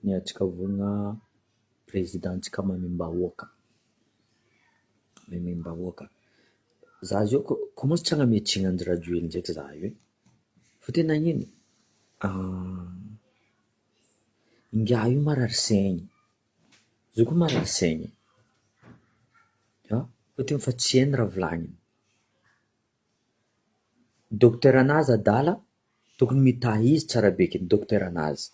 ny atsika volagna présidentsika mamim-bahoaka. Mamim-bahoaka. Za zio commence tsy agnametrigna Andry Rajoelina ndraiky za io e. Fa tena ino? Ingahy io marary saigny. Zio koa marary saigny. Fa tena fa tsy hainy raha volagniny. Docteur anazy adala tokony mitahy izy tsara bekiny docteur anazy.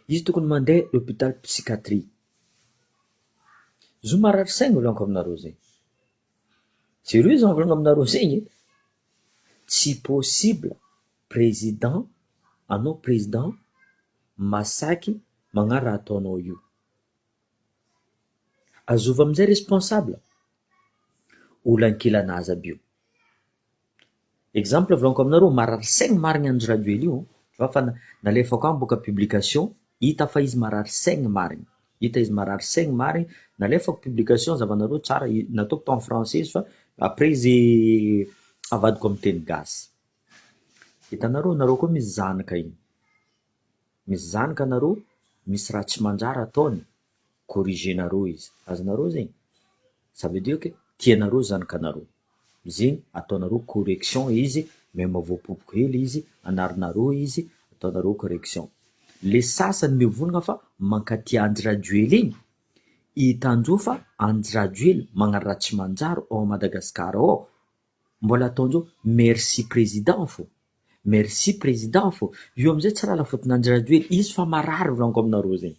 Izy tokony mandeha hôpital psychiatrie. Zo marary saigny volaniko aminareo zegny. Sérieux zany volagna aminareo zegny. Tsy possible président, anao président masaky magnano raha ataonao io. Azovy amizay responsable olo ankilanazy aby io. Exemple volaniko aminareo marary saigny marigny Andry Rajoelina io. Fa nalefako any boka publication hita fa izy marary saigny marigny. Hita izy marary saigny marigny. Nalefako publication zavanareo tsara nataoko tao en français izy fa après izy avadiko amin'ny teny gasy. Hitanareo nareo koa misy zanaka igny. Misy zanaka nareo, misy raha tsy manjary ataony, corrigenareo izy. Azonareo zegny? Ça veut dire que tianareo zanakanareo. Zegny ataonareo correction izy, même voapopoka hely izy, anarinareo izy, ataonareo correction. Le sasany mivolagna fa mankatia Andry Rajoelina igny, hitanjeo fa Andry Rajoelina magnano raha tsy manjary ao Madagasikara ao. Mbola ataonjeo merci président fô. Merci président fô. Io amizay tsy raha lafotiny Andry Rajoelina, izy fa marary volaniko aminareo zegny.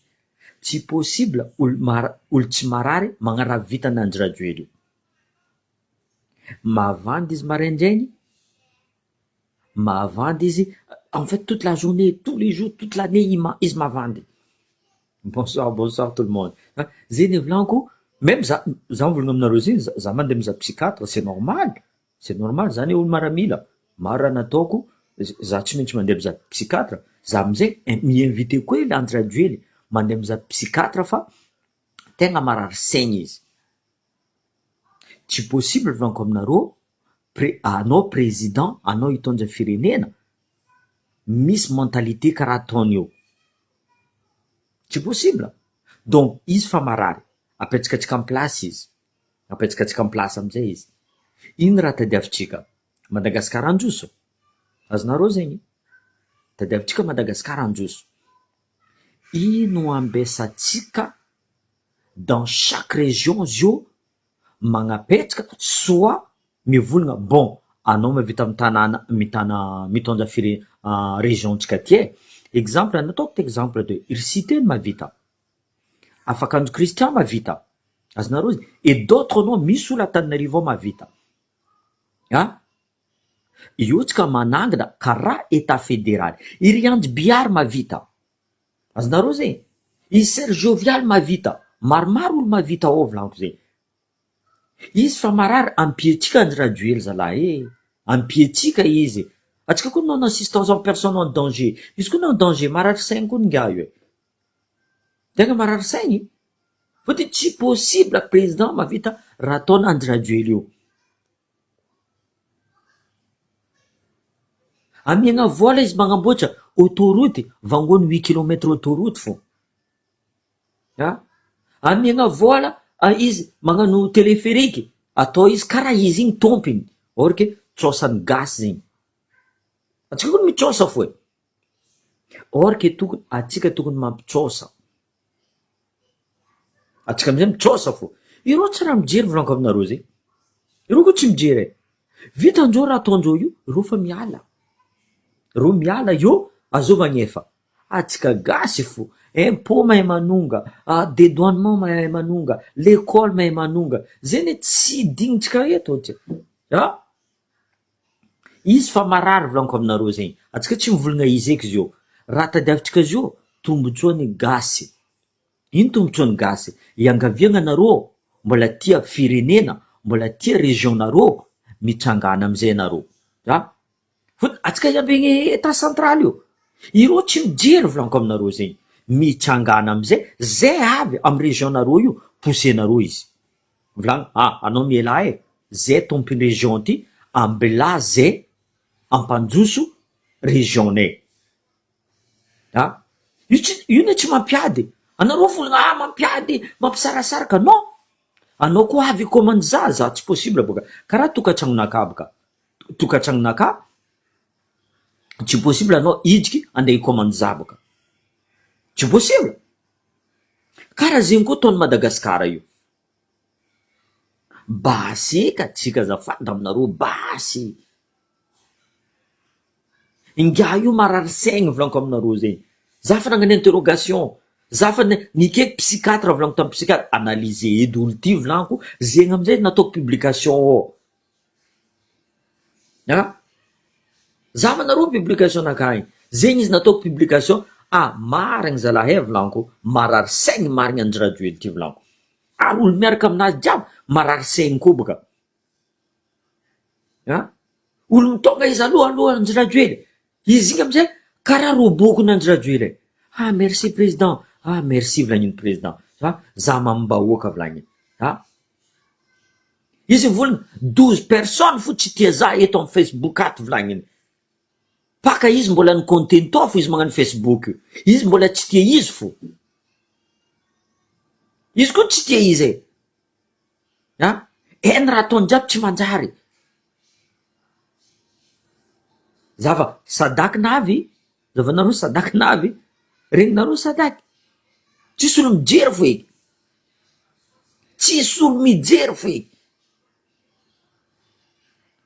Tsy possible olo tsy marary magnano raha vitany Andry Rajoelina. Mavandy izy maraindraigny, mavandy izy en fait toute la journée, tous les jours, toute l'année izy mavandy. Bonsoir tout le monde. Zegny volaniko, même za volagna aminareo zegny, za mandeha mizaha psychiatre, c'est normal. C'est normal, zany olo maramila. Maro raha nataoko, za tsy maintsy mandeha mizaha psychiatre. Za amizay mi-invité koa ila Andry Rajoelina mandeha mizaha psychiatre fa tegna marary saigny izy. Tsy possible volaniko aminareo, anao président, anao hitondra firenena, misy mentalité karaha ataony io. Tsy possible. Donc izy fa marary. Apetsakantsika amin'ny place izy. Apetsakantsika amin'ny place amizay izy. Ino raha tadiavintsika? Madagasikara androso. Azonareo zegny? Tadiavintsika Madagasikara androso. Ino ambesatsika dans chaque région zio magnapetraka soit mivolagna bon anao mavita mitondra région tsika ty. Exemple nataoko exemple de Irsité mavita. Afakandro Christian mavita. Azonareo zegny? Et d'autres noms misy olo Antananarivo mavita. Io tsika manangana karaha état fédéral. Iry Andry Biary mavita. Azonareo zegny? Izy Serge Jovial mavita. Maromaro olo mavita ao volaniko zegny. Izy fa marary ampietrika Andry Rajoelina zalahy ampietrika izy. Atsika koa non assistance en personne en danger. Izy koa en danger marary saigny koa nga io. Tegna marary saigny. Fôtony tsy possible président mavita raha ataony Andry Rajoelina io. Amiagna vola izy magnamboatra autoroute vangony 8 km autoroute fô. Amiagna vola izy magnano téléphérique, atao izy karaha izy igny tompiny. Or que tsosany gasy zegny. Atsika koa mitsosa fô. Or que atsika tokony mampitsosa. Atsika amizay mitsosa fô. Ireo tsy raha mijery volaniko aminareo zegny. Ireo koa tsy mijery. Vitandreo raha ataondreo io, ireo fa miala. Ireo miala io azovagna efa. Atsika gasy fô. Impôt mahay manonga, dédouanement mahay manonga, l'école mahay manonga. Zegny tsy dignintsika eto. Izy fa marary volaniko aminareo zegny. Atsika tsy mivolagna izy eky zio. Raha tadiavintsika zio, tombotsoany gasy. Ino tombotsoany gasy? Iangaviagna nareo mbola tia firenena, mbola tia région nareo, mitsangana amizay nareo. Fôtony atsika iambegny état central io. Ireo tsy mijery volaniko aminareo zegny. Mitsangana amizay, zay avy amy région nareo io, poussenareo izy. Volagna, anao miela zay tompiny région ty, ambela zay ampanjoso régionnay. io ne tsy mampiady anareo volagna mampiady mampisarasaraka non anao koa avy commande za tsy possible boka karaha tokantragnonaka boka tokantragnonaka tsy possible anao idiky andeha commande za boka tsy possible karaha zegny koa taony Madagasikara io basy ka tsika azafady aminareo basy inga io marary saigny volaniko aminareo zegny za fa nagnano interrogation za fa nikaiky psychiatre volaniko tamin'ny psychiatre analyse edy olo ty volaniko zegny amizay nataoko publication a za fa nareo publication nakagny zegny izy nataoko publication marigny zalahy volaniko marary saigny marigny andy radio ely ty volaniko ary olo miaraka aminazy jiaby marary saigny koa boka olo mitonga izy aloha andy radio ely izy igny amizay karaha roboko nandy radio ely merci président merci volagniny président za mamimbahoaka volagniny izy volagny 12 personnes fo tsy tia za eto amy Facebook ato volagniny paka izy mbola ny contento fo izy magnano Facebook izy mbola tsy tia izy fo izy koa tsy tia izy eny raha ataony jiaby tsy manjary zava sadaky navy zavanareo sadaky navy regninareo sadaky tsisy olo mijery fo eky tsisy olo mijery fo eky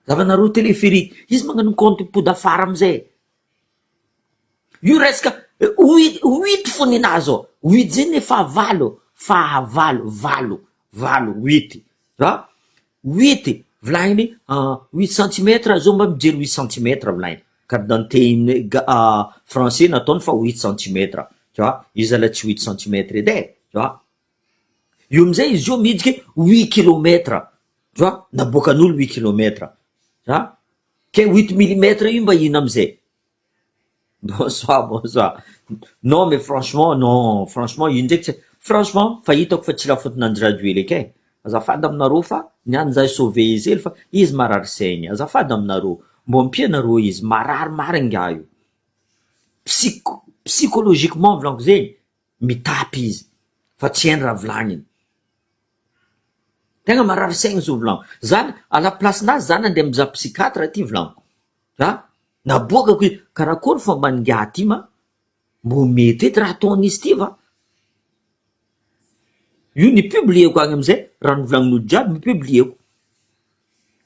zavanareo téléphérique izy magnano compte podafara amizay io resaka 8 fo ninazy ao 8 zeny efa valo 8 8 volagniny 8 centimetre zao mba mijery 8 centimetre volagniny ka danteny français nataony fa 8 centimetre tu vois izy ala tsy 8 centimetre edy tu vois io amizay izy io midiky 8 kilometre tu vois naboakan'olo 8 kilometre ke 8 millimetre io mba ino amizay bonsoir non mais franchement io ndraiky franchement fa hitako fa tsy lafaty nandy radio ely eky azafady aminareo fa niany za sauve izy ely fa izy marary saigny azafady aminareo mbo ampianareo izy marary nga io psychologiquement volaniko zegny mitapy izy fa tsy hainy raha volagniny tegna marary saigny zo volaniko zany ala placinazy zany andeha miza psychiatre ty volaniko naboakako i karakory fomba ninga ty ma mbo mety ety raha ataon'izy ty va io ny publieko agny amizay raha novolagnin'olo jiaby mipublieko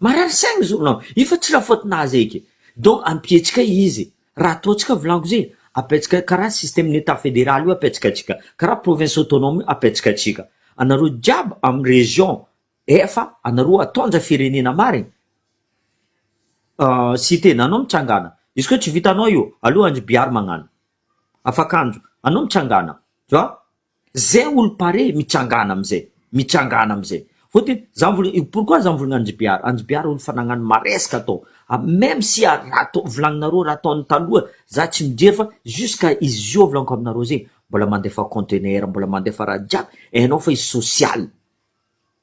marary saigny zo volaniko io fa tsy lafotinazy eky donc ampietsika izy raha ataotsika volaniko zay apetsika karaha système n'état fédéral io apetsika atsika karaha province autonome apetsika atsika anareo jiaby amy région efa anareo atondra firenena marigny cité nanao mitsangana izy koa tsy vitanao io aloha andribiary magnano afakanjo anao mitsangana tu vois zay olo pare mitsangana amizay fotony pourquoi za mivolagna andribiary olo fa nagnano maresaka atao même si raha volagninareo raha ataony taloha za tsy mijery fa jusqu'à izy io volaniko aminareo zegny mbola mandefa conteneur mbola mandefa raha jiaby hainao fa izy social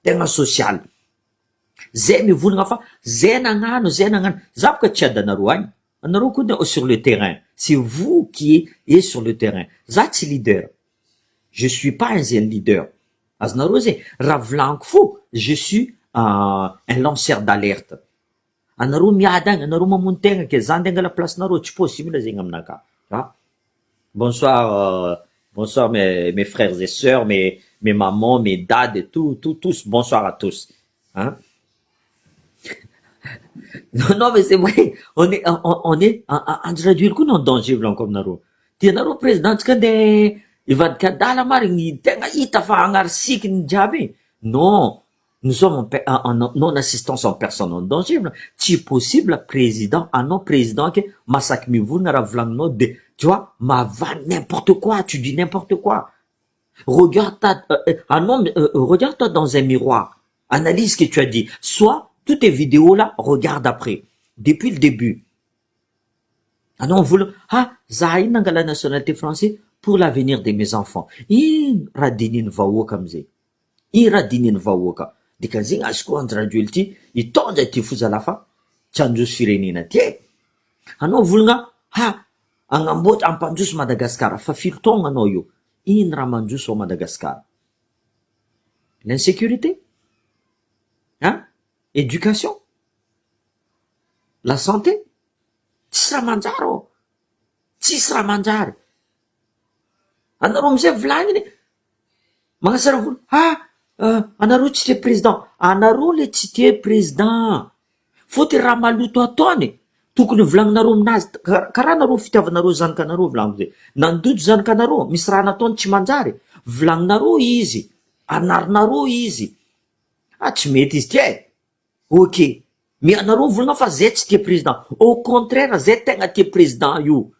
tegna social zay mivolagna fa zay nagnano za boka tsy ady anareo agny anareo koa sur le terrain c'est vous qui est sur le terrain za tsy leader je suis pas un leader azonareo zegny raha volaniko fo je suis un lanceur d'alerte anareo miady agny anareo mamono tegna ke za nde angala placenareo tsy possible zegny aminaka bonsoir mes frères et sœurs mes mamans mes dads et tous bonsoir à tous non mais c'est vrai on est Andry Rajoelina koa no en danger volaniko aminareo tianareo président tsika nde ivadika adala marigny tegna hita fa agnarisiki jiaby non nous sommes non assistance en personne en danger tsy possible président anao président ke masaky mivolagna raha volagninao de tu vois mavany n'importe quoi tu dis n'importe quoi regarde toi dans un miroir analyse ce que tu as dit soit toutes tes vidéos là regarde après depuis le début anao vola za ino nangala nationalité français pour l'avenir de mes enfants ino raha dininy vahoaka amizay ino raha dininy vahoaka dikan'zegny azy koa Andry Rajoelina ty hitondra ty fo zalahy fa tsy androso firenena ty anao volagna agnamboatra ampandroso Madagasikara fa firy taogna anao io, ino raha mandroso ao Madagasikara? L'insécurité, hein, éducation, la santé, tsisy raha manjary ao, tsisy raha manjary. Anareo amizay volagniny magnasara volo, anareo tsy tia président, anareo le tsy tia président, fôtony raha maloto ataony tokony volagninareo aminazy, karaha anareo fitiavanareo zanakanareo volagno zay, nandoto zanakanareo misy raha nataony tsy manjary, volagninareo izy, anarinareo izy, tsy mety izy tia ok, mais anareo volagna fa zay tsy tia président, au contraire zay tegna tia président io,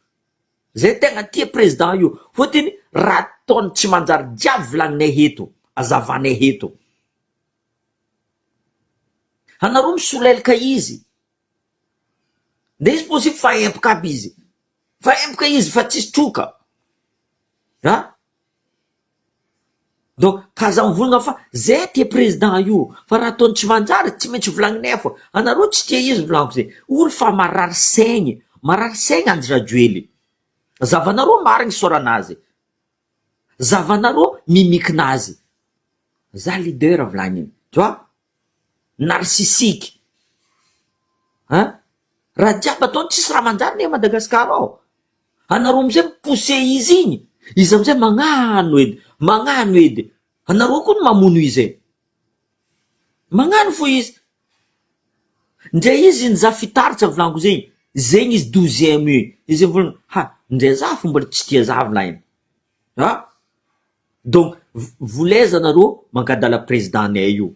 zay tegna tia président io, fôtony raha ataony tsy manjary jiaby volagninay eto, azavanay eto. Anareo misolelaka izy, de izy possible fa empaka aby izy, fa empaka izy fa tsisy troka, ha? Donc kaza mivolagna fa zay tia président io, fa raha ataony tsy manjary tsy maintsy volagninay fa anareo tsy tia izy volagniko zay, olo fa marary saigny Andry Rajoely, zavanareo marigny soranazy, zavanareo mimikinazy, za leader volagniny, tu vois, narcissique, hein? Raha jiaby ataony tsisy raha manjary ne Madagasikara ao, anareo amizay mipousse izy igny, izy amizay magnano edy, anareo koa no mamono izy magnano fo izy, ndray izy niza fitaritra volaniko zegny izy 12e izy volagny ndray za fo mbola tsy tia za volagniny, donc voleza anareo mankadala présidentinay io,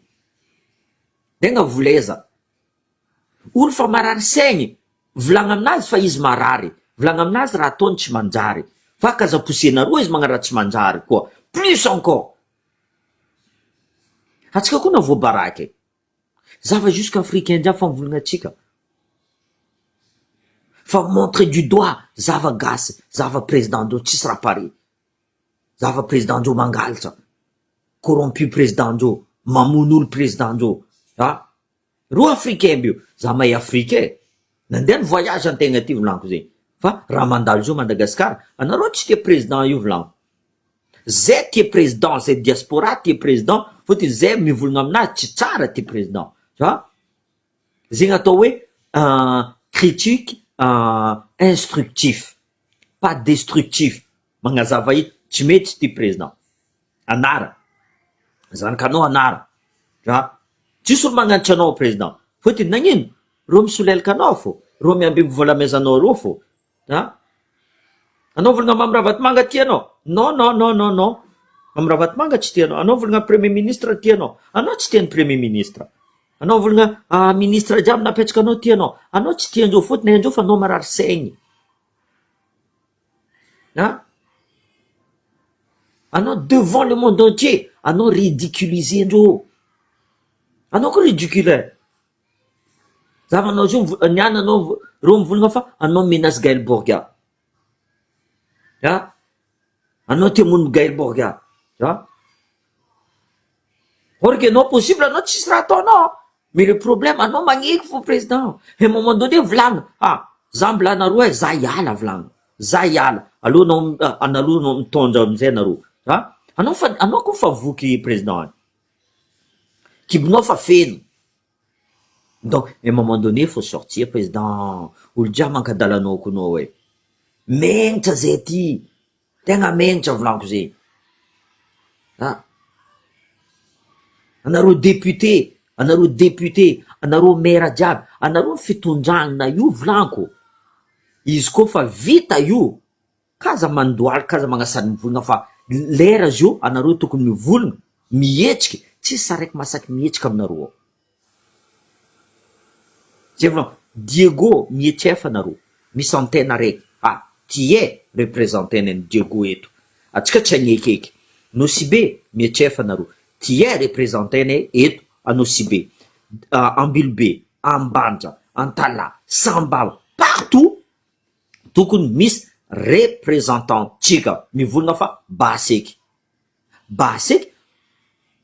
tegna voleza, olo fa marary saigny volagna aminazy fa izy marary, volagna aminazy raha ataony tsy manjary, fa kaza posenareo izy magnaraha tsy manjary koa, plus encore. Atsika koa na voabaraky, zava jusqu'africain jiaby fa mivolagna atsika, fa montre du doigt zava gasy, zava présidentndreo tsisy raha pare, zava présidentndreo mangalatra, corrompu présidentndreo, mamono olo présidentndreo, ro africain bio, za mahay africain, nandeha ny voyage antegna ty volaniko zegny, fa raha mandalo zao Madagasikara, anareo tsy tia président io volaniko, zay tia président, zay diaspora tia président, fôtony zay mivolagna aminazy tsy tsara tia président, tu vois, zegny atao hoe critique instructif, pas destructif, magnazava i tsy mety tia président, anara zanakanao anara, tsisy olo magnantsy anao président, fôtony nagnino ro misolelaka anao fô, ro miambimby volamezanao ro fô, anao volagna Mamirabatomanga tianao, non, Mamirabatomanga tsy tianao, anao volagna premier ministre tianao, anao tsy tian'ny premier ministre, anao volagna ministre jiaby napetraka anao tianao, anao tsy tiandreo, fôtony andreo fa anao marary saigny, anao devant le monde entier anao ridiculiser andreo, anao koa ridicule, zavanao zio niany anao ro mivolagna fa anao menace Gaël Borga, anao tia mono Gaël Borga, or que non possible anao tsisy raha ataonao, mais le problème anao magneky fo président, et moment donné volagna za mbola anareo za hiala volagna, za hiala alohanao analonao mitondra amizay anareo, anao koa fa voky président, kibonao fa feno, donc à un moment donné faut sortir président, olo jiaby mankadalanao konao megnatra zay ty, tegna megnatra volaniko zegny, anareo député, anareo maire jiaby, anareo fitondrana io volaniko, izy koa fa vita io kaza mandoaly, kaza magnasary mivolagna fa lera zio anareo tokony mivolagna mihetsiky, tsisy saraiky masaky mihetsiky aminareo ao, zay volaniko, Diego mihetsefa anareo, misy antenne araiky, ty représentan'ny Diego eto, atsika tsy agnekeky, Nosibe mihetsefa anareo, ty représentanay eto a Nosibe, Ambilobe, Ambanja, Antala, Sambava, partout tokony misy représentant tsika mivolagna fa baseky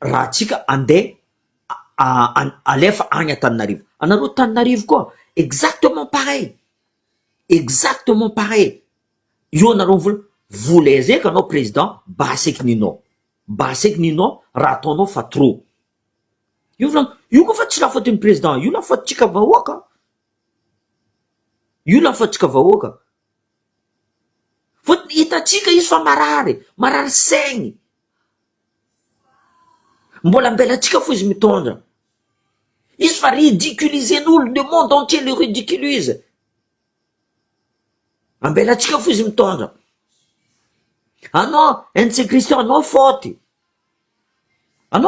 raha tsika andeha alefa agny Antananarivo, anareo Antananarivo koa exactement pareil, io anareo mivola vola zeky anao président baseky ninao raha ataonao fa trop io volagno io koa fa tsy lafaty ny président io lafatsika vahoaka fotony hitatsika izy fa marary saigny mbola ambelatsika fo izy mitondra izy fa ridiculisen'olo le monde entier le ridiculise ambelatsika fo izy mitondra anao insécurité anao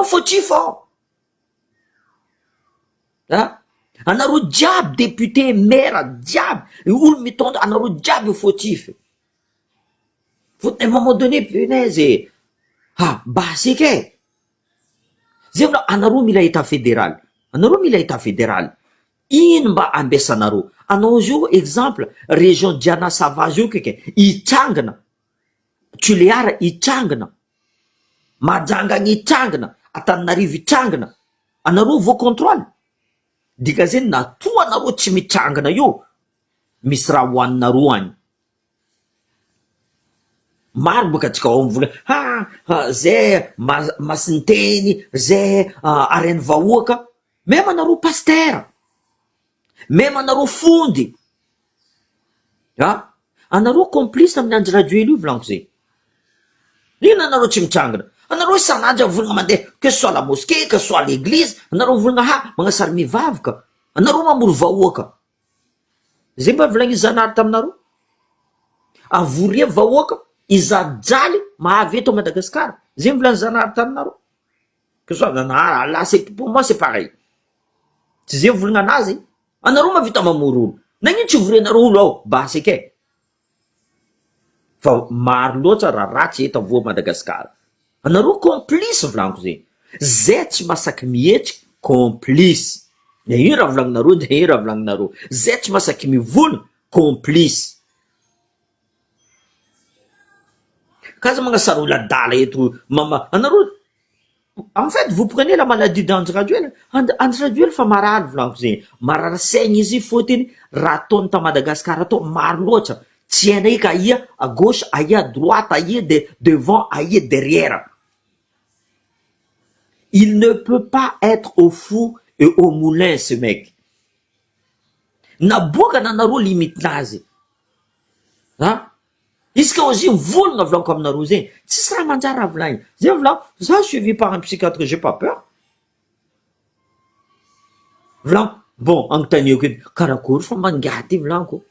faute fo anareo jiaby député maire jiaby olo mitondra anareo jiaby fautif fotony à un moment donné punaise basika zay vola anareo mila état fédéral ino mba ambesanareo anao zio exemple région Diana Savage io keke itsangana Tuleara itsangana Majangany itsangana Antananarivo itsangana anareo vo contrôle dika zany natoa anareo tsy mitsangana io misy raha hoaninareo any maro boka atsika ao mivola zay masinteny zay areny vahoaka même anareo pasteur même anareo fondy anareo complice amin'ny anjo radio io volaniko zay ino anareo tsy mitsangana anareo isan'andro volagna mandeha que ce soit la mosquée que ce soit l'église anareo volagna magnasary mivavaka anareo mamory vahoaka zay mba volagna izy zanahary taminareo avoria vahoaka izajaly mahavy eto Madagasikara zay volagny zanahary taminareo que ce soit là c'est pour moi c'est pareil tsy zay volagna anazy anareo mavita mamory olo nagnino tsy vorenareo olo ao basike fa maro loatra raha ratsy eto avoa Madagasikara anareo complice volaniko zay tsy masaky mihetsiky complice de io raha volagninareo zay tsy masaky mivolagna complice kaza magnasara olo adala eto anareo en fait vous prenez la maladie d'André Rajoelina André Rajoelina fa marary volaniko zay marary saigny izy fotiny raha ataony ta Madagasikara atao maro loatra tsy hainay ka aia à gauche aia à droite aia devant aia derrière il ne peut pas être au four et au moulin ce mec naboaka nanareo limitinazy izy ka ozy mivolagna volaniko aminareo zay tsisy raha manjary raha volagny zay volaniko za suivi par un psychiatre j'ai pas peur volaniko bon agnontaniako edy karakory fa mangaty volaniko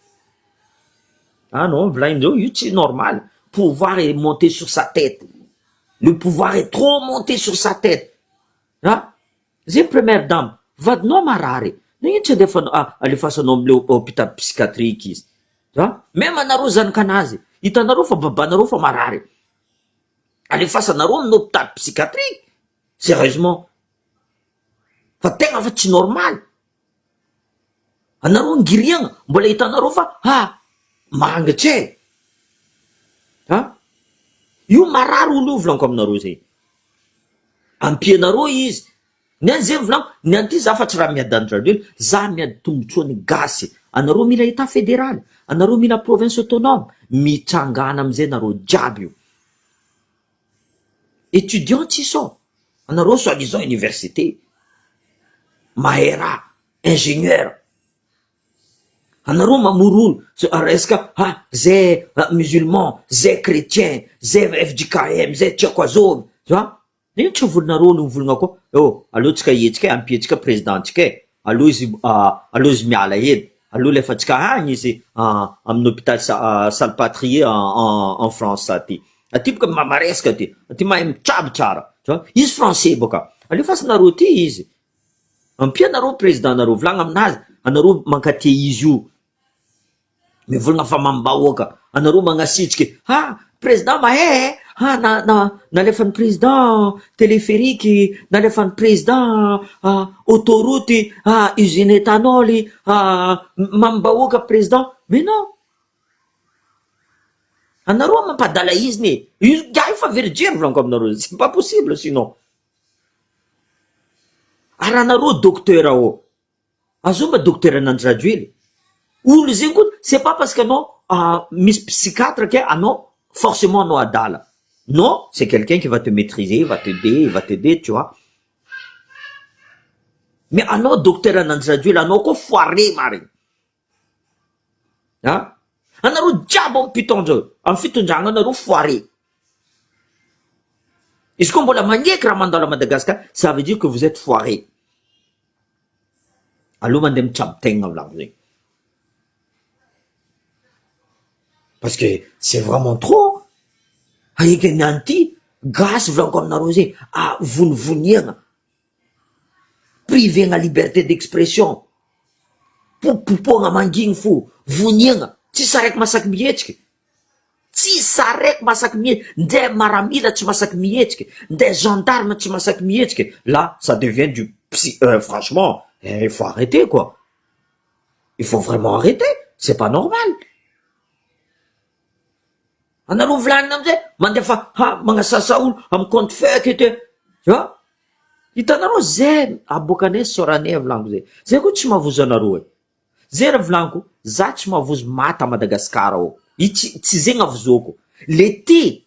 non volagnin'zao io tsy normal pouvoir est monté sur sa tête le pouvoir est trop monté sur sa tête zay première dame vadinao marary nagnino tsy alefasanao amle hôpital psychiatrique izy même anareo zanakanazy hitanareo fa babanareo fa marary alefasanareo amin'ny hôpital psychiatrique sérieusement fa tegna fa tsy normal anareo ngiriagna mbola hitanareo fa mangitry io marary olo io volaniko aminareo zay ampianareo izy niany zay volaniko niany ty za fa tsy raha miady andrareo za miady tombotsoany gasy anareo mila état fédéral anareo mila province autonome mitsangana amizay nareo jiaby io étudiant tsisao anareo soi-disant université mahera ingénieur anareo mamory olo resaka zay musulman zay chrétien zay FJKM zay tiako azovy ino tsy volinareo no mivolagna koa alohatsika hetsika ampietsika présidentsika aloha izy miala edy aloha lefatsika agny izy amin'ny hôpital Salpatrie en France aty boka maresaka ty mahay mitrabo tsara izy français boka alefasinareo ty izy ampianareo président nareo volagna aminazy anareo mankatia izy io mivolagna fa mambahoaka anareo magnasitriky président mahay nalefan'ny président téléphérique nalefan'ny président autoroute usine éthanol mambahoaka président mais non anareo mampadala izy ne io ga fa verijery volaniko aminareo c'est pas possible sinon ary anareo docteur ao azomba docteur anandry Rajoely olo zegny koa c'est pas parce que Miss Psychiatre, forcément, non, adala. Non, c'est quelqu'un qui va te maîtriser, va t'aider, tu vois. Mais docteur Anandraduel, ko foiré, mari. Hein? Jabon piton en fait, on foiré. Est-ce qu'on peut la manier Ramandala Madagascar? Ça veut dire que vous êtes foiré. Alors, mandem chapteng parce que c'est vraiment trop. Avec un anti, grâce comme narosé, vous privé la liberté d'expression. Pour nga manging fou, vous ti sarek masak mietske. Ti sarek masak mietske. Des maramila ti masak mietske. Des gendarmes ti masak mietske. Là, ça devient du franchement, il faut arrêter, quoi. Il faut vraiment arrêter. C'est pas normal. Analo vlan namze, mandefa, mga sasaul, am compte fait que tu vois? Itanaro zen, abokane sorane vlango ze. Ze ko tsy mavozo anaro e. Zera vlango, za tsy mavozo mata Madagascar o. Tsy zegny avozoko. Le ty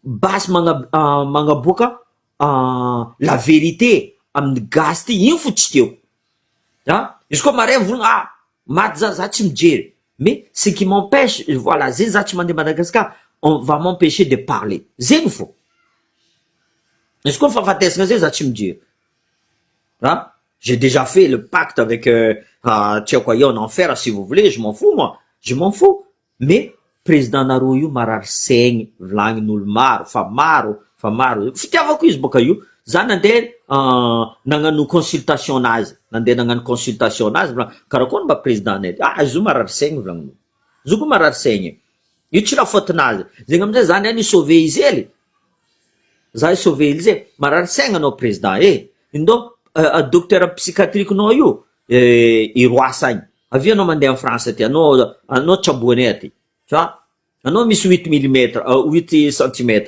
base magnaboaka la vérité amin'ny gasy ty, iny fo tsy teo. Izy koa mare volagna, maty za tsy mijery. Mais ce qui m'empêche, voilà, de Madagascar, on va m'empêcher de parler. C'est une fois. Est-ce qu'on va faire j'ai déjà fait le pacte avec Tchakoyon en enfer, si vous voulez, je m'en fous, moi. Je m'en fous. Mais, président Narouyu marar seng, vlang nulmar, famaro. Fitiavako izy boka io. Za nandeha nagnano consultation nazy. Nandeha nagnano consultation nazy. Karakory mba président nety. Zo marary saigny volagninao. Zo koa marary saigny. Io tsy raha faute nazy. Zegny amizay zany any sauver izy ely. Za sauver izy e. Marary saigny anao président Indô docteur psychiatrique-nao io. I roasa igny. Avy anao mandeha en France ty. Anao tsaboanay aty. Tu vois? Anao misy 8 mm, 8 cm.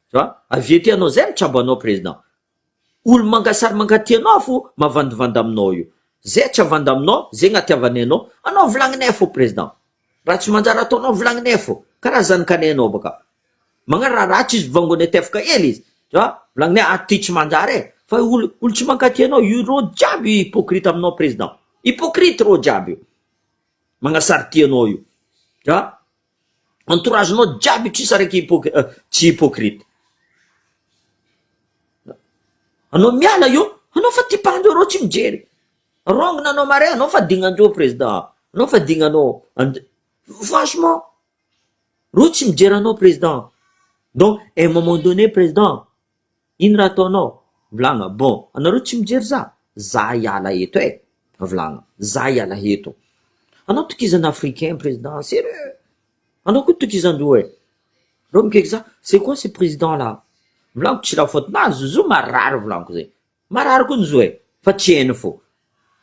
Tu vois? Avy ty anao zay mitsabo anao président. Olo mangasary mankaty anao fo mavandivandy aminao io. Zay tsy avandy aminao, zay gnatiavany anao volagninay fo président. Raha tsy manjary ataonao volagninay fo. Karaha zanakanay anao baka. Magnano raha tsy izy vangony tefaka ely izy. Tu vois? Volagninay ty tsy manjary fa olo tsy mankaty anao, io ro jiaby hypocrite aminao président. Hypocrite ro jiaby. Mangasary ty anao io. Tu vois? Entourage anao jiaby tsisy araiky tsy hypocrite. Anao miala io, anao fa ty pandro ro tsy mijery. Rongona anao mare, anao fa dignandreo président. Anao fa dignanao. Franchement, ro tsy mijery anao président. Donc, à un moment donné, président, ino raha ataonao? Volagna, bon, anareo tsy mijery za hiala eto volagna, za hiala eto. Anao tokizana africain, président, sérieux. Anao koa tokizandreo Reo mikaiky za, c'est quoi ce président-là? Volagno tsy raha faute nazy, zo marary volagno zay. Marary koa zo fa tsy hainy fo.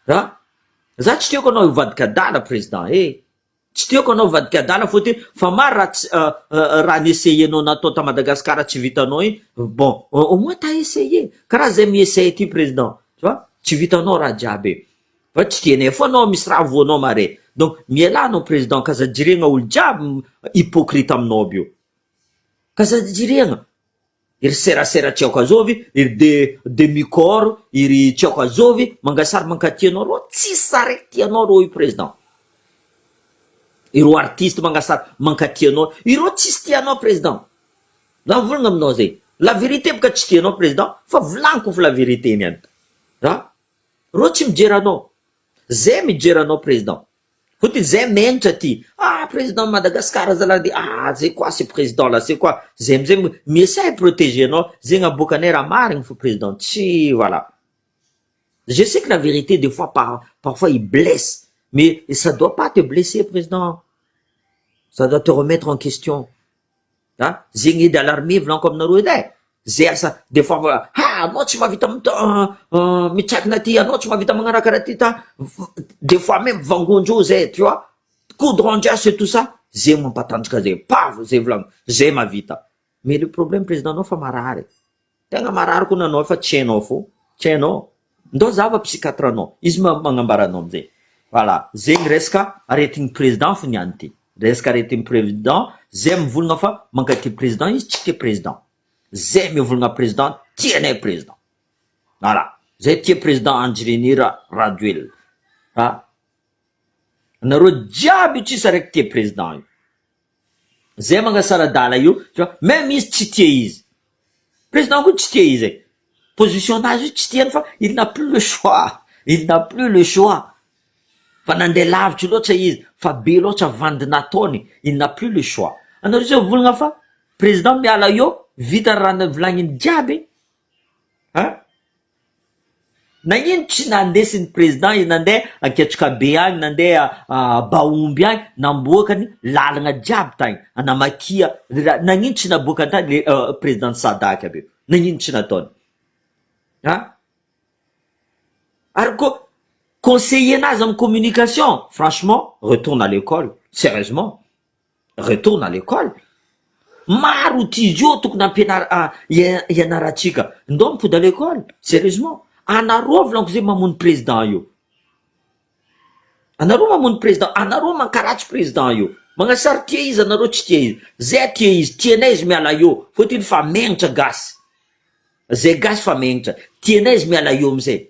Za tsy tiako anao hivadika adala président tsy tiako anao hivadika adala fôtiny fa maro raha niessayenao natao ta Madagascar tsy vitanao bon, au moins t'as essayé. Karaha zay miessaye ty président. Tu vois? Tsy vitanao raha jiaby fa tsy tianay fo anao misy raha voanao mare. Donc mielanao président kazajiregna olo jiaby hypocrite aminao bio. Kazajiregna. Iry serasera tiako azovy, iry demi-corps, iry tiako azovy, mangasary mankaty anao ro, tsy saraiky tianao ro io président. Iro artiste mangasary mankaty anao, iro tsisy tianao président. Na volagna aminao zay. La vérité boka tsy tianao président, fa volaniko fa la vérité niany. Ro tsy mijery anao. Zay mijery anao président. Fotiny zay menitra ty. Président Madagascar zalady. C'est quoi ce président là? C'est quoi? Zay m'essaie protéger non? Zay gn'abokanay raha marigny fo président. Tchi, voilà. Je sais que la vérité des fois parfois il blesse, mais ça doit pas te blesser président. Ça doit te remettre en question. Zay gn'aidy à l'armée volan comme nareo edy. Zay ça des fois voilà. Anao tsy mahavita mitrakina ty, anao tsy mahavita magnaraka raha ty ta. Des fois même vangondreo zay, tu vois? Coudrandrasy et tout ça. Zay mampatanjaka zay. Paf, zay volagno. Zay mahavita. Mais le problème président anao fa marary. Tegna marary koa nanao fa tsy hainao fo. Tsy hainao. Ndao zava psychiatre anao. Izy magnambara anao amizay. voilà zegny resaka aretin'ny président fo niany ty resaka aretin'ny président zay mivolagna fa mankaty président izy tsy tia président zay mivolagna président tianay président voilà zay tia président Andry Rajoelina nareo jiaby io tsisy araiky tia président io zay magnasara dala io même izy tsy tia izy président koa tsy tia izy position nazy io tsy tiany fa il n'a plus le choix fa nandeha lavitra loatra izy fa be loatra vandy nataony il n'a plus le choix anareo zay volagna fa président miala io vita raha volagniny jiaby nagnino tsy nandesiny président izy nandeha aketrika be agny nandeha baomby agny namboakany lalagna jiaby tagny anamakia nagnino tsy naboakany tagny le président Sadak aby io nagnino tsy nataony ary ko conseiller nazy amin'ny communication franchement retourne à l'école sérieusement retourne à l'école maro tizy io tokony ianaratsika ndo mipody à l'école sérieusement anareo volaniko zay mamono président io anareo mamono président anareo mankaratsy président io magnasary tia izy anareo tsy tia izy zay tia izy tianay izy miala io fotiny fa megnatra gasy zay gasy fa megnatra tianay izy miala io amizay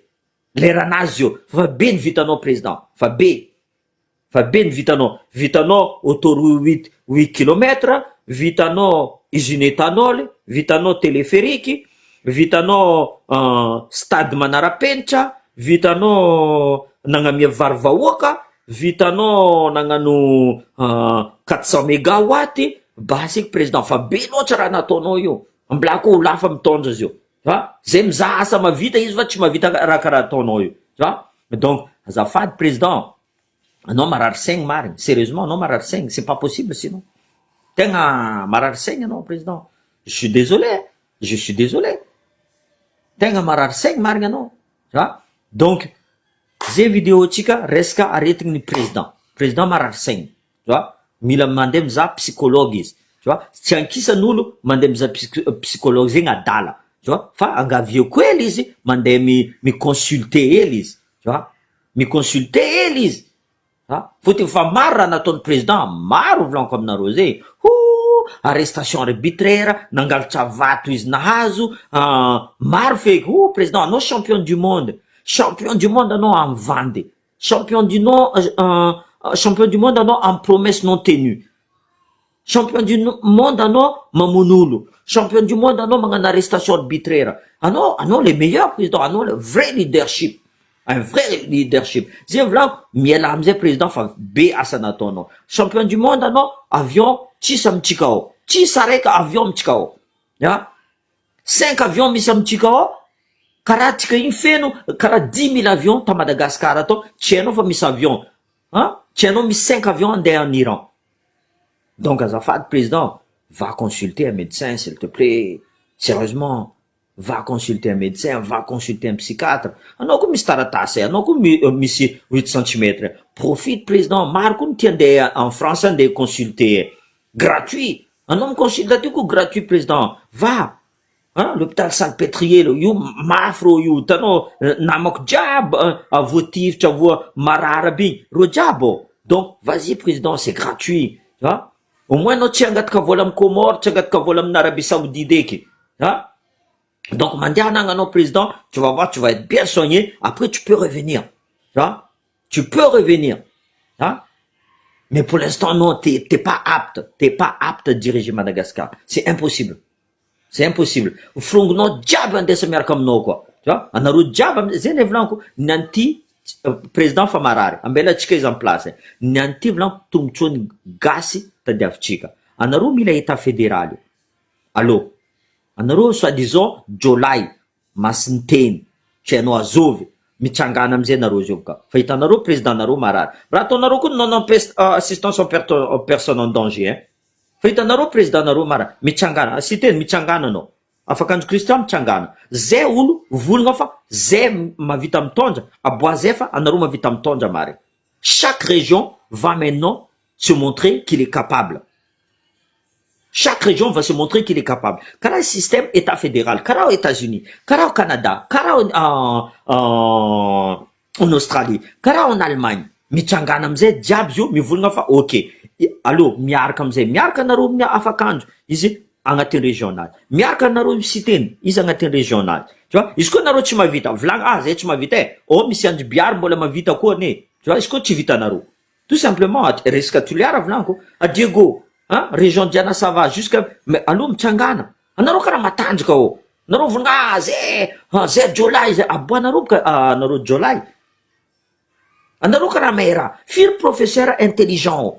leranazy io fa be ny vitanao président fa be ny vitanao autoroute 8 kilomètres vitanao usine étanol vitanao téléphérique vitanao stade manarapenitra vitanao nagnamia vary vahoaka vitanao nagnano 400 mégawatt basiky président fa be loatra raha nataonao io mbola koa ho lafa mitondra izy io zay mizaha asa mavita izy fa tsy mavita raha karaha ataonao io donc azafady président anao marary saigny marigny sérieusement anao marary saigny c'est pas possible sinon tegna marary saigny anao président je suis désolé tegna marary saigny marigny anao donc zay vidéo tsika resaka aretigny ny président marary saigny mila mandeha mizaha psychologue izy tsy ankisan'olo mandeha mizaha psychologue zegny adala fa angavio koa ely izy mandeha miconsulte ely izy miconsulte ely izy fotiny fa maro raha nataony président maro volaniko aminareo zay arrestation arbitraire nangalatra vato izy nahazo maro feky président anao champion du monde anao amy vandy champion du monde anao amy promesse non tenue champion du monde anao mamonolo champion du monde anao magnano arrestation arbitraire anao le meilleur président anao le vrai leadership un vrai leadership zay volaniko miala amizay président fa be asa nataonao champion du monde anao avion tsisy amitsika ao tsisy araiky avion amitsika ao 5 avion misy amitsika ao karaha tsika iny feno karaha 10 000 avion ta Madagascar atao tsy hainao fa misy avion tsy hainao misy 5 avion andeha en Iran donc azafady président va consulter un médecin s'il te plaît sérieusement va consulter un médecin va consulter un psychiatre anao koa misy taratasy anao koa misy 8 cm profite président maro koa tia andeha en France andeha consulter gratuit anao miconsulte aty koa gratuit président va l'hôpital Salpêtrier io mafy ro io tanao namako jiaby voativitra voa marary aby igny ro jiaby donc vas-y président c'est gratuit au moins anao tsy angataka vola amy Comore tsy angataka vola amin'ny Arabie Saoudite eky donc mandeha anagny anao président tu vas voir tu vas être bien soigné après tu peux revenir mais pour l'instant non t'es pas apte à diriger Madagascar c'est impossible frongonao jiaby andesa miaraka aminao koa anareo jiaby zay ne volaniko nanty président fa marary ambela atsika izy en place nanty volaniko tombotsony gasy tadiavitsika anareo mila état fédéral io allo anareo soi-disant jolay masiny teny tsy hainao azovy mitsangana amizay nareo zio ka fa hitanareo président nareo marary raha ataonareo koa non assistance aux personnes en danger fa hitanareo président nareo marary mitsangana sy teny mitsangana anao afaka andro Christian mitsangana zay olo volagna fa zay mavita mitondra aboazay fa anareo mavita mitondra mare chaque région va maintenant se montrer qu'il est capable. Chaque région va se montrer qu'il est capable. Car le système État fédéral, car aux États-Unis, car au Canada, car en Australie, car en Allemagne, mitsangana amizay jiaby io mivolagna fa ok allo miaraka amizay miaraka anareo amin'ny afakanjo izy agnatin'ny régional miaraka anareo misiteny izy agnatin'ny régional tu vois izy koa nareo tsy mavita volagna zay tsy mavita misy andribiary mbola mavita koa ne tu vois izy koa tsy vita nareo tout simplement resaka toliara volaniko Diego région Diana Sava jusqu'à allo mitsangana anareo karaha matanjaka nareo volagna zay Jolay zay aboanareo nareo Jolay anareo karaha maera firy professeur intelligent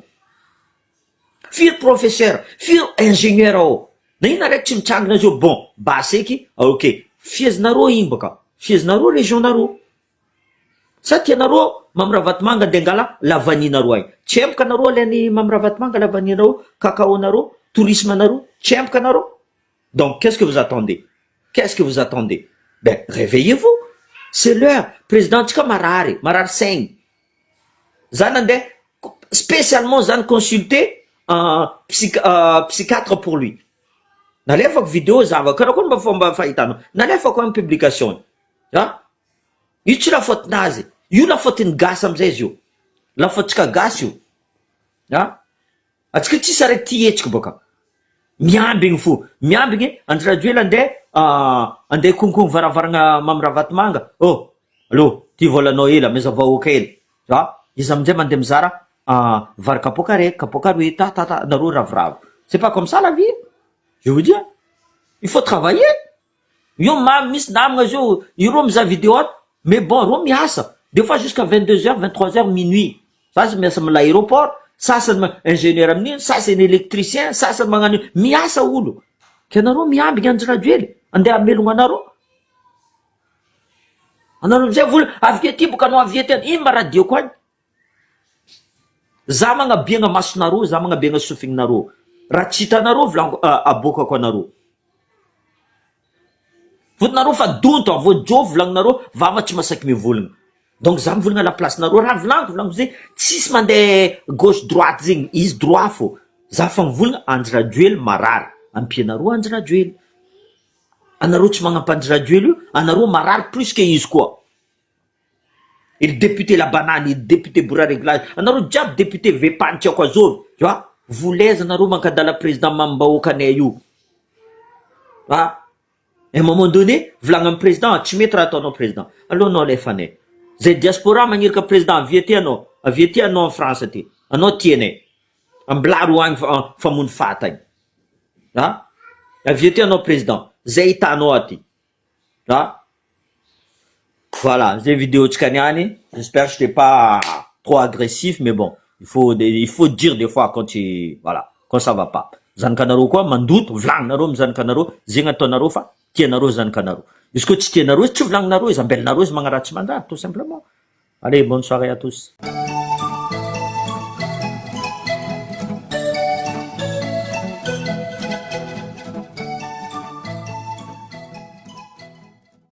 firy professeur firy ingénieur na ina raiky tsy mitsangana zio bon baseky ok fiazinareo iny baka fiazinareo régionnareo sa tianareo Mamravatomanga andeha angala lavaninareo agny tsy empaka nareo alany Mamravatomanga lavaninareo cacao-nareo tourisme nareo tsy empaka nareo donc qu'est-ce que vous attendez ben réveillez-vous c'est l'heure présidentsika marary saigny zany andeha spécialement zany consulter psychiatre pour lui nalefako vidéo zava karaha koa mba fomba fahitanao nalefako amin'ny publication io tsy lafotinazy io lafotiny gasy amizay izy io lafotsika gasy io atsika tsisy araiky ty hetsika baka miambigny fo miambigny Andry andeha konkogny varavaragna Mamravatomanga allo ty volanao ela mezavahoaka ela izy amizay mandeha mizara vary kapoka raiky kapoka roe tata nareo ravoravo c'est pas comme ça la vie je vous dis il faut travailler io misy namagna zio iro mizaha vidéo ato mais bon ro miasa des fois jusqu'à 22h 23h minuit sasany miasa amina aéroport sasany ingénieur amin'iny sasany électricien sasany magnano miasa olo ke anareo miambigny Andry Rajoely andeha amelogno anareo amizay vola avy ety boka anao avy ety iny maradio koa any za magnabiagna masonareo za magnabiagna sofignareo raha tsy hitanareo volango abokako anareo fotinareo fa donto avojo volagninareo vava tsy masaky mivolagna donc za mivolagna la place nareo raha volaniko zay tsisy mandeha gauche droite zegny izy droit fo za fa mivolagna Andry Rajoely marary ampianareo Andry Rajoely anareo tsy magnampy Andry Rajoely io anareo marary plus que izy koa il député la banane il député bourra réglage anareo jiaby député vepantiako azovy tu vois volaiza anareo mankadala président mambahoaka anay io à un moment donné volagna amin'ny président tsy mety raha ataonao président allo anao alefanay zay diaspora magnirika président avy ety anao en France aty anao tianay ambilaro agny famony fatagny avy ety anao président zay hitanao aty voilà zay vidéo tsika niany j'espère que je n'étais pas trop agressif mais bon il faut dire des fois quand ça va pas zanakanareo koa mandoto volagninareo amy zanakanareo zegny ataonareo fa tianareo zanakanareo izy koa tsy tianareo tsy volagninareo izy ambelinareo izy magnaratsy mandraha tout simplement allez bonne soirée à tous